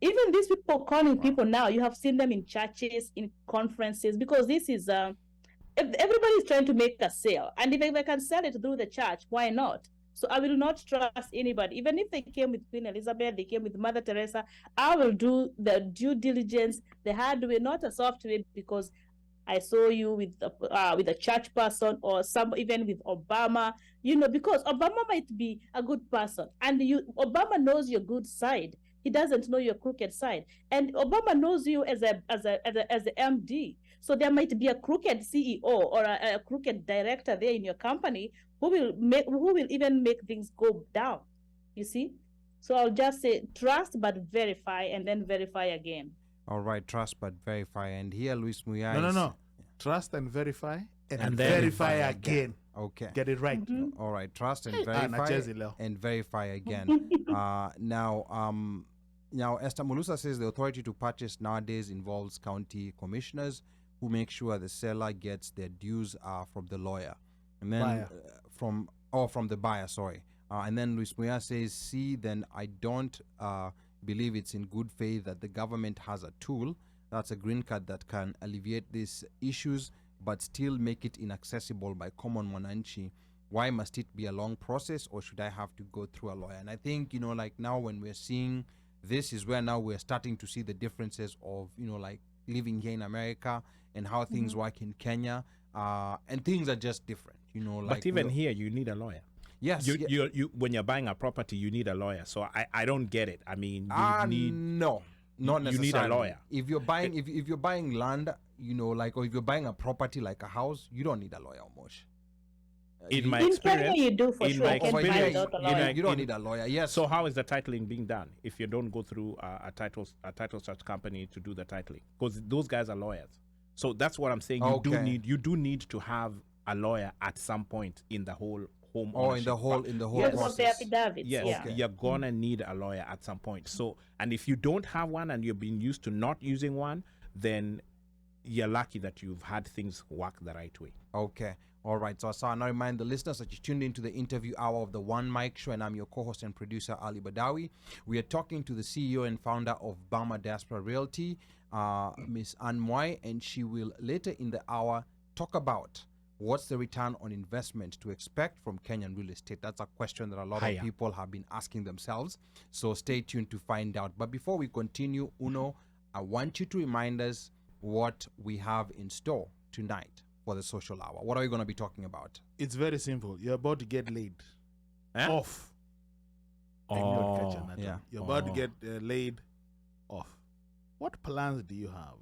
Even these people calling people now, you have seen them in churches, in conferences, because this is, everybody is trying to make a sale. And if they can sell it through the church, why not? So I will not trust anybody. Even if they came with Queen Elizabeth, they came with Mother Teresa, I will do the due diligence, the hard way, not a soft way, because I saw you with a church person, or even with Obama, because Obama might be a good person, and Obama knows your good side. He doesn't know your crooked side, and Obama knows you as a MD. So there might be a crooked CEO or a crooked director there in your company who will even make things go down. You see? So I'll just say trust but verify, and then verify again. All right, trust but verify. And here, Luis Mwai. No. Trust and verify, and then verify again. Okay. Get it right. All right, trust and verify, and verify again. Now, Esther Mulusa says the authority to purchase nowadays involves county commissioners who make sure the seller gets their dues from the lawyer, and then from the buyer. Sorry. And then Luis Muya says, then I don't believe it's in good faith that the government has a tool, that's a green card, that can alleviate these issues but still make it inaccessible by common mwananchi. Why must it be a long process, or should I have to go through a lawyer? And I think, like now when we're seeing this is where now we're starting to see the differences of, like living here in America and how things work in Kenya, and things are just different, But even here, you need a lawyer. Yes. You when you're buying a property, you need a lawyer. So I don't get it. I mean, you need no, not necessarily. You need a lawyer. If you're buying if you're buying land, or if you're buying a property like a house, you don't need a lawyer, Mosh. In my experience, you do for sure. You don't need a lawyer. Yes. So how is the titling being done if you don't go through a title search company to do the titling? Because those guys are lawyers. So that's what I'm saying. You do need to have a lawyer at some point in the whole home. Oh, in the whole process. Yes, you're gonna need a lawyer at some point. So, and if you don't have one and you've been used to not using one, then you're lucky that you've had things work the right way. Okay. All right. So I now remind the listeners that you tuned into the interview hour of the OneMicShow, and I'm your co-host and producer, Ali Badawi. We are talking to the CEO and founder of Bama Diaspora Realty, Miss Anne Mwai, and she will later in the hour talk about what's the return on investment to expect from Kenyan real estate. That's a question that a lot of people have been asking themselves. So stay tuned to find out. But before we continue, Uno, I want you to remind us what we have in store tonight for the social hour. What are we going to be talking about? It's very simple. You're about to get laid off. Oh, yeah. You're about to get laid off, what plans do you have?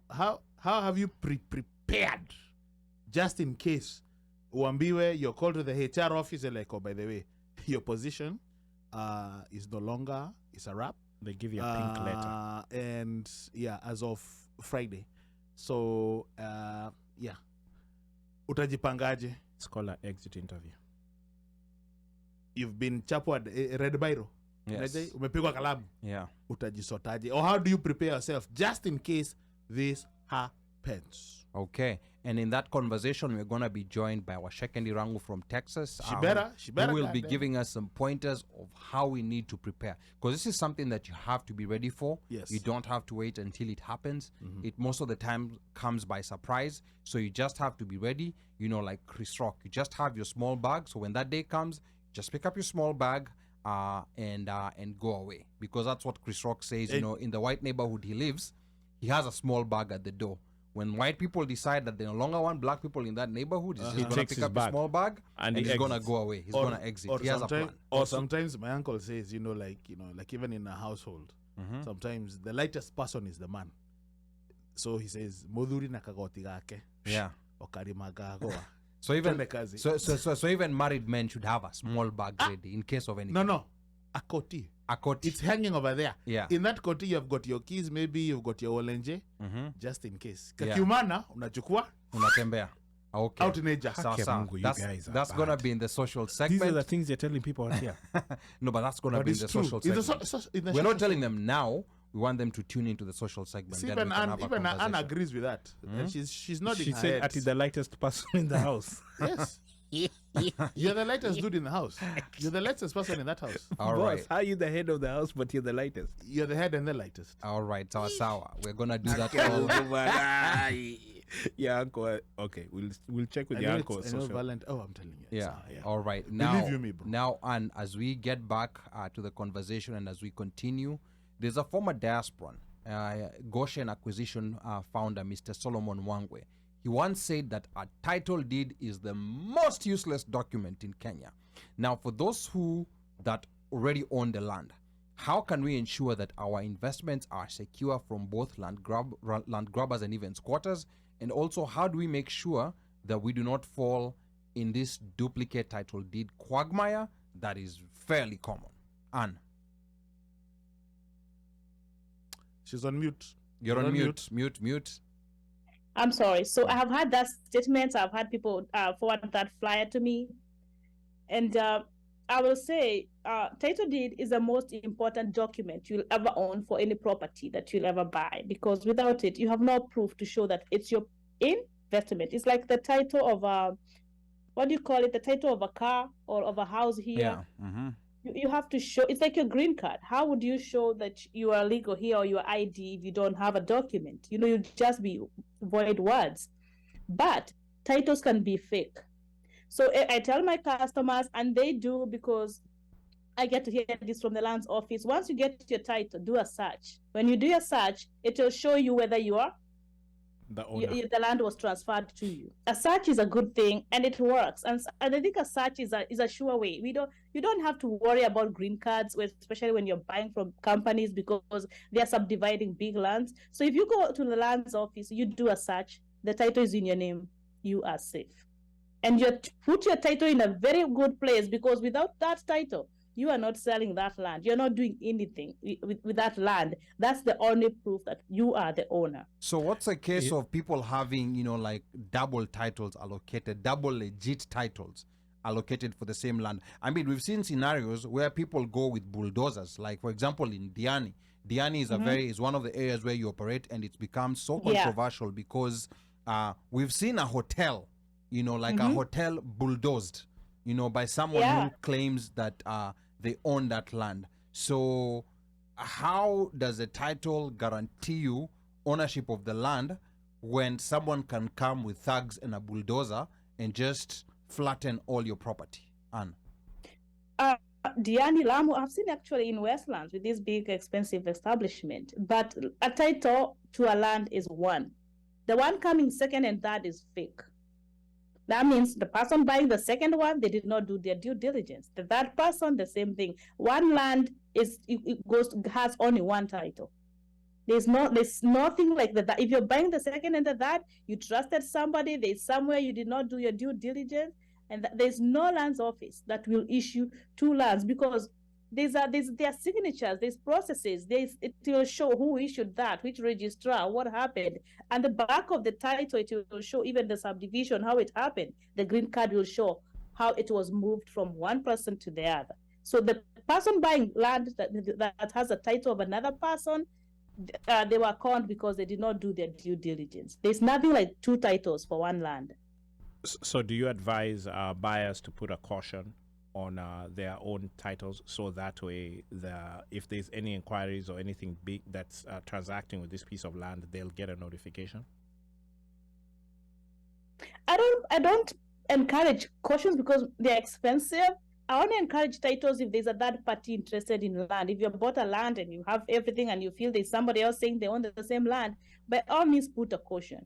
How have you prepared just in case uambiwe you're called to the HR office and like, oh, by the way, your position is no longer, it's a wrap. They give you a pink letter. And yeah, as of Friday. So yeah. Utajipangaje? It's called an exit interview. You've been chapward red biro. Yes. Umepigwa kalamu. Yeah. Utajisotaje? Or how do you prepare yourself just in case this happens? Okay. And in that conversation, we're going to be joined by our Shekendi Rangu from Texas. She better. Who will be giving us some pointers of how we need to prepare. Because this is something that you have to be ready for. Yes. You don't have to wait until it happens. It most of the time comes by surprise. So you just have to be ready. You know, like Chris Rock, you just have your small bag. So when that day comes, just pick up your small bag and go away. Because that's what Chris Rock says. You know, in the white neighborhood he lives, he has a small bag at the door. When white people decide that they no longer want black people in that neighborhood, he's just going to pick up his small bag and he's going to go away. He's going to exit. He has a plan. Or sometimes my uncle says, like even in a household, sometimes the lightest person is the man. So he says, "Moduri nakagoti gake." Yeah. Okarimaga. So even married men should have a small bag ready in case of anything. No. A koti. A koti. It's hanging over there. Yeah. In that koti, you've got your keys, maybe you've got your olenje, just in case. Yeah. Kakiumana, unachukua. Unatembea. Okay. Out in nature. That's going to be in the social segment. These are the things you're telling people out here. No, but that's going to be in the social segment. We're not telling them now. We want them to tune into the social segment. See, even Anne agrees with that. And she's nodding She her said, head. "Ati the lightest person in the house." Yes. You're the lightest dude in the house. You're the lightest person in that house. All Boss, right. how are you the head of the house, but you're the lightest? You're the head and the lightest. All right. Sawa. We're going to do that all. Yeah, uncle. Okay, we'll check with your uncle. I'm telling you. Yeah. Yeah. All right. Now, Believe you me, bro. Now, and as we get back to the conversation and as we continue, there's a former diasporan, Goshen acquisition founder, Mr. Solomon Wangwe. He once said that a title deed is the most useless document in Kenya. Now, for those that already own the land, how can we ensure that our investments are secure from both land grabbers and even squatters? And also, how do we make sure that we do not fall in this duplicate title deed quagmire that is fairly common? Anne. She's on mute. You're on mute. Mute. I'm sorry. So I have had that statement. I've had people forward that flyer to me. And I will say title deed is the most important document you'll ever own for any property that you'll ever buy, because without it, you have no proof to show that it's your investment. It's like the title of what do you call it? The title of a car or of a house here. Yeah. Mm-hmm. You have to show, it's like your green card. How would you show that you are legal here or your ID if you don't have a document? You just be void words. But titles can be fake. So I tell my customers, and they do, because I get to hear this from the lands office. Once you get your title, do a search. When you do your search, it will show you whether you are the owner. The land was transferred to you. A search is a good thing, and it works. And I think a search is a sure way. You don't have to worry about green cards, especially when you're buying from companies, because they are subdividing big lands. So if you go to the lands office, you do a search, the title is in your name, you are safe. And you put your title in a very good place, because without that title, you are not selling that land. You're not doing anything with that land. That's the only proof that you are the owner. So what's the case of people having, like double titles allocated, double legit titles allocated for the same land? I mean, we've seen scenarios where people go with bulldozers. Like, for example, in Diani. Diani is is one of the areas where you operate, and it's become so controversial because we've seen a hotel, like a hotel bulldozed, by someone who claims that they own that land. So how does a title guarantee you ownership of the land when someone can come with thugs and a bulldozer and just flatten all your property? Anne? Diani, Lamu, I've seen actually in Westlands with this big expensive establishment, but a title to a land is one. The one coming second and third is fake. That means the person buying the second one, they did not do their due diligence. The third person, the same thing. One land has only one title. There's nothing like that. If you're buying the second and that, you trusted somebody, there's somewhere you did not do your due diligence, and there's no lands office that will issue two lands, because there are signatures, there's processes, it will show who issued that, which registrar, what happened, and the back of the title, it will show even the subdivision, how it happened. The green card will show how it was moved from one person to the other. So the person buying land that has a title of another person, they were conned because they did not do their due diligence. There's nothing like two titles for one land. So do you advise buyers to put a caution on their own titles, so that way if there's any inquiries or anything big that's transacting with this piece of land, they'll get a notification? I don't encourage cautions because they're expensive. I only encourage titles if there's a third party interested in land. If you bought a land and you have everything and you feel there's somebody else saying they own the same land, by all means put a caution.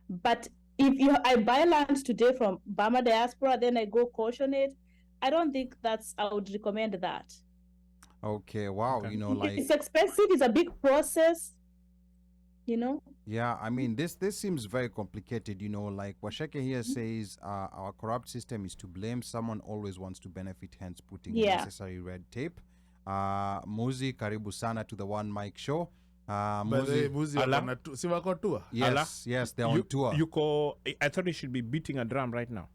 But if I buy land today from Bama Diaspora, then I go caution it, I don't think I would recommend that. Okay, wow. Okay. You know, like, it's expensive, it's a big process, you know. yeah, I mean, this seems very complicated. You know, like Washeke here says, our corrupt system is to blame. Someone always wants to benefit, hence putting unnecessary red tape. Muzi, karibu sana to the One Mic Show. Muzi si wako tour? Yes, they're on tour. I thought he should be beating a drum right now.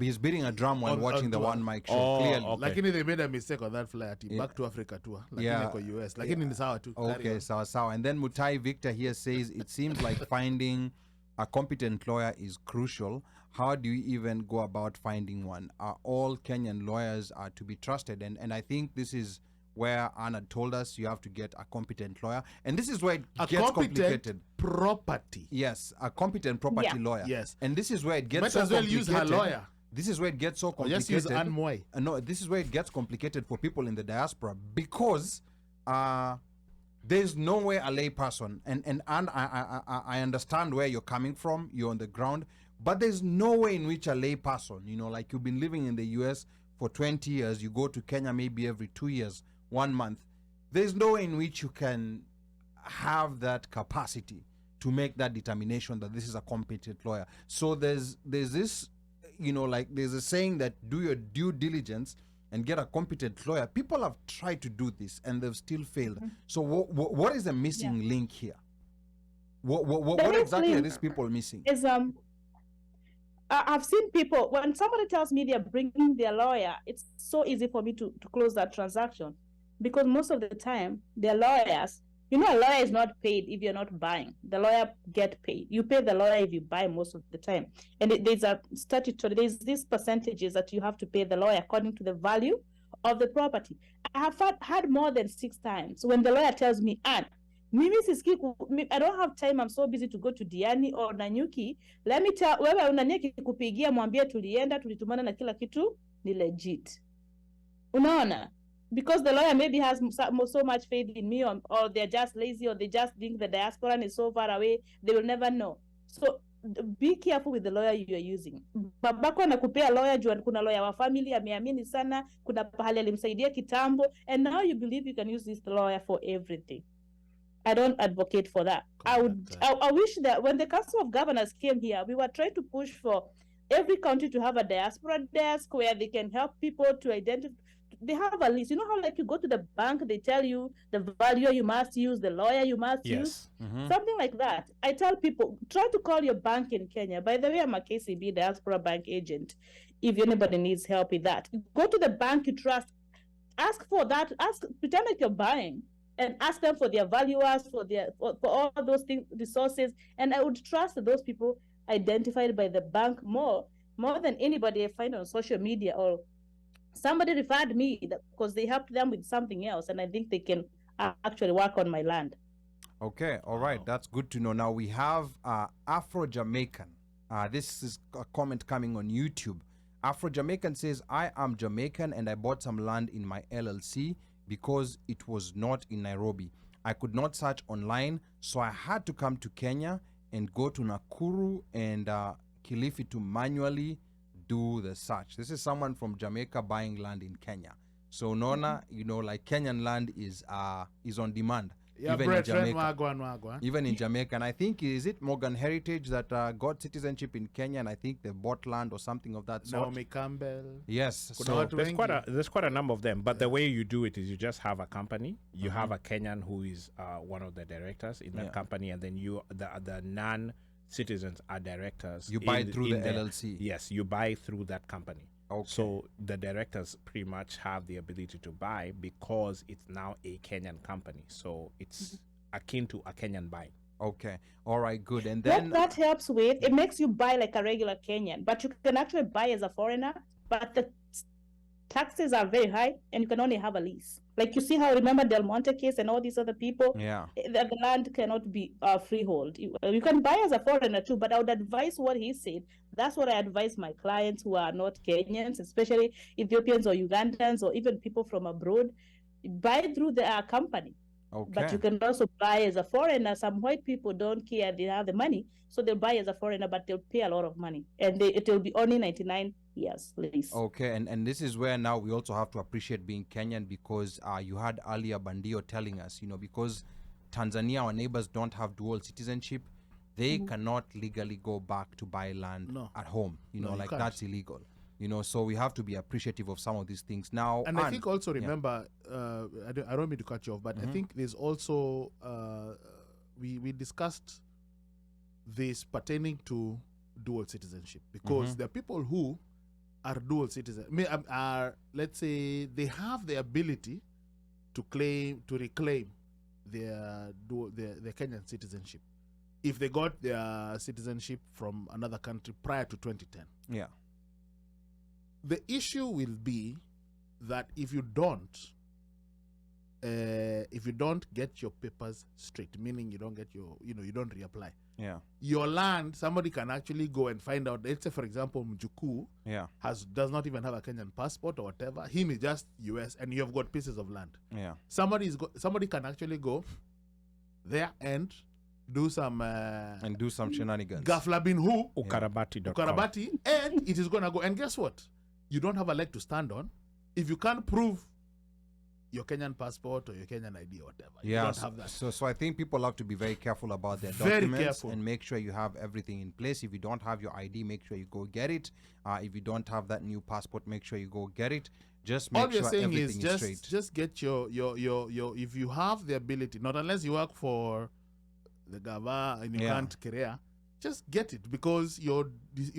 He's beating a drum while watching the One Mic Show. Oh, clearly. okay. Lakini they made a mistake on that flight. Back to Africa tour. Lakini kwa US. Lakini ni sawa tu. Okay, sawa. And then Mutai Victor here says, it seems like finding a competent lawyer is crucial. How do you even go about finding one? Are all Kenyan lawyers are to be trusted? And I think this is where Anna told us you have to get a competent lawyer. And this is where it gets complicated. Property. Yes, a competent property lawyer. Yes. And this is where it gets Might so as well complicated. use her lawyer. This is where it gets so complicated. Just use Mwai. No, this is where it gets complicated for people in the diaspora, because there's no way a lay person, and I understand where you're coming from, you're on the ground, but there's no way in which a lay person, you know, like you've been living in the US for 20 years, you go to Kenya maybe every 2 years, 1 month, there's no way in which you can have that capacity to make that determination that this is a competent lawyer. So there's this, you know, like there's a saying that do your due diligence and get a competent lawyer. People have tried to do this and they've still failed. So what is the missing link here? What exactly are these people missing? Is I've seen people, when somebody tells me they're bringing their lawyer, it's so easy for me to close that transaction, because most of the time their lawyers, you know, a lawyer is not paid if you're not buying. The lawyer get paid. You pay the lawyer if you buy most of the time. And there's a statutory, there's these percentages that you have to pay the lawyer according to the value of the property. I have had more than 6 times when the lawyer tells me, Ann, I don't have time, I'm so busy to go to Diani or Nanyuki. Let me tell, wewe unanyeki kupigia mwambie tulienda, tulitumana na kila kitu ni legit. Unaona? Because the lawyer maybe has so much faith in me, or they're just lazy, or they just think the diasporan is so far away, they will never know. So be careful with the lawyer you are using. Babako anakupea lawyer juu kuna lawyer wa family ameamini sana, kuna pahali alimsaidia kitambo, and now you believe you can use this lawyer for everything. I don't advocate for that. I wish that when the Council of Governors came here, we were trying to push for every country to have a diaspora desk where they can help people to identify. They have a list. You know how, like, you go to the bank, they tell you the value you must use, the lawyer you must use, something like that. I tell people, try to call your bank in Kenya. By the way, I'm a KCB diaspora bank agent. If anybody needs help with that, go to the bank you trust, ask for that, pretend like you're buying, and ask them for their valuers, for all those things, resources. And I would trust those people identified by the bank more than anybody I find on social media, or somebody referred me because they helped them with something else, and I think they can actually work on my land. Okay, all right, that's good to know. Now we have Afro-Jamaican. This is a comment coming on YouTube. Afro-Jamaican says, I am Jamaican and I bought some land in my LLC because it was not in Nairobi. I could not search online, so I had to come to Kenya and go to Nakuru and Kilifi to manually do the search. This is someone from Jamaica buying land in Kenya. So Nona, you know, like Kenyan land is on demand. Yeah, even in brethren, Jamaica. wagwan. Even in Jamaica. And I think, is it Morgan Heritage that got citizenship in Kenya? And I think they bought land or something of that sort. Naomi Campbell. Yes. Kuna So watu wengi. There's quite a number of them, but the way you do it is you just have a company. You have a Kenyan who is one of the directors in that company, and then the non-citizens are directors. you buy it through the their- LLC. Yes, you buy through that company. Okay. So the directors pretty much have the ability to buy because it's now a Kenyan company. So it's akin to a Kenyan buying. Okay. All right. Good. And What then that helps with, it makes you buy like a regular Kenyan, but you can actually buy as a foreigner, but the taxes are very high and you can only have a lease. Like you see how, remember Del Monte case and all these other people? yeah. The land cannot be freehold. You can buy as a foreigner too, but I would advise what he said. That's what I advise my clients who are not Kenyans, especially Ethiopians or Ugandans or even people from abroad. Buy through the company. Okay. But you can also buy as a foreigner. Some white people don't care, they have the money, so they'll buy as a foreigner, but they'll pay a lot of money, and it will be only 99 years lease. Okay, and this is where now we also have to appreciate being Kenyan, because you had earlier Bandio telling us, because Tanzania, our neighbors, don't have dual citizenship, they cannot legally go back to buy land at home. No, you like can't. that's illegal. So we have to be appreciative of some of these things now. And I think also remember, I don't mean to cut you off, but I think there's also we discussed this pertaining to dual citizenship, because there are people who are dual citizens. Let's say they have the ability to reclaim their Kenyan citizenship if they got their citizenship from another country prior to 2010. Yeah. The issue will be that if you don't get your papers straight, meaning you don't get you don't reapply. Yeah. Your land, somebody can actually go and find out. Let's say, for example, Mjuku does not even have a Kenyan passport or whatever. Him is just US, and you have got pieces of land. Yeah. Somebody can actually go there and do some shenanigans. Gaflabin Ukarabati.com. and it is gonna go. And guess what? You don't have a leg to stand on if you can't prove your Kenyan passport or your Kenyan ID or whatever. Yeah, you don't have that. So I think people have to be very careful about their Very documents careful. and make sure you have everything in place. If you don't have your ID, make sure you go get it. If you don't have that new passport, make sure you go get it. Just make All you're sure saying everything is is straight. just get your if you have the ability, not unless you work for the Gava and you can't career, just get it, because you're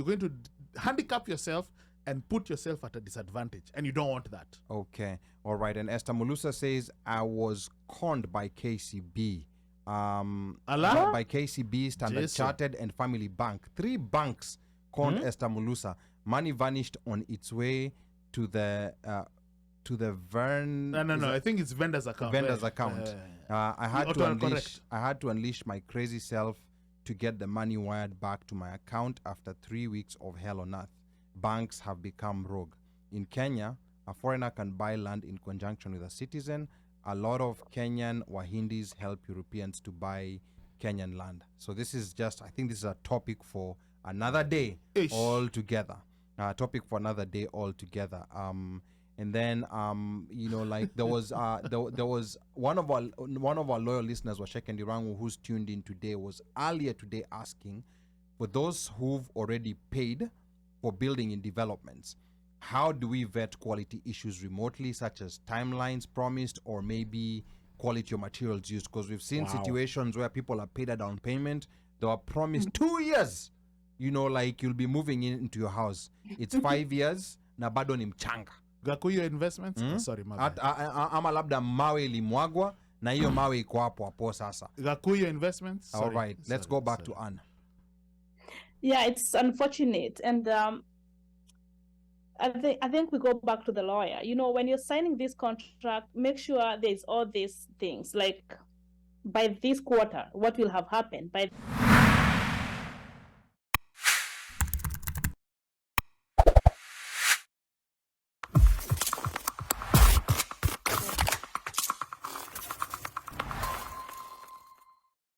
going to handicap yourself and put yourself at a disadvantage, and you don't want that. Okay, all right. And Esther Mulusa says, I was conned by KCB. By KCB, Standard Jesus. Chartered, and Family Bank. 3 banks conned Esther Mulusa. Money vanished on its way to the Vern. No. I think it's vendor's account. Vendor's account. I had to unleash my crazy self to get the money wired back to my account after 3 weeks of hell on earth. Banks have become rogue. In Kenya, a foreigner can buy land in conjunction with a citizen. A lot of Kenyan Wahindis help Europeans to buy Kenyan land. So this is I think this is a topic for another day altogether. And then there was one of our loyal listeners, Washek Ndirangu, who's tuned in today, was earlier today asking, for those who've already paid for building in developments, how do we vet quality issues remotely, such as timelines promised or maybe quality of materials used? Because we've seen situations where people are paid a down payment, they were promised 2 years, you'll be moving into your house. It's 5 years, na bado ni mchanga. Gakuyo Investments? Sorry, my bad. Ama labda mawe ilimwagwa na hiyo mawe iko hapo sasa. Gakuyo Investments? Sorry. All right, let's go back to Anne. Yeah, it's unfortunate, and I think we go back to the lawyer. When you're signing this contract, make sure there's all these things, like by this quarter, what will have happened by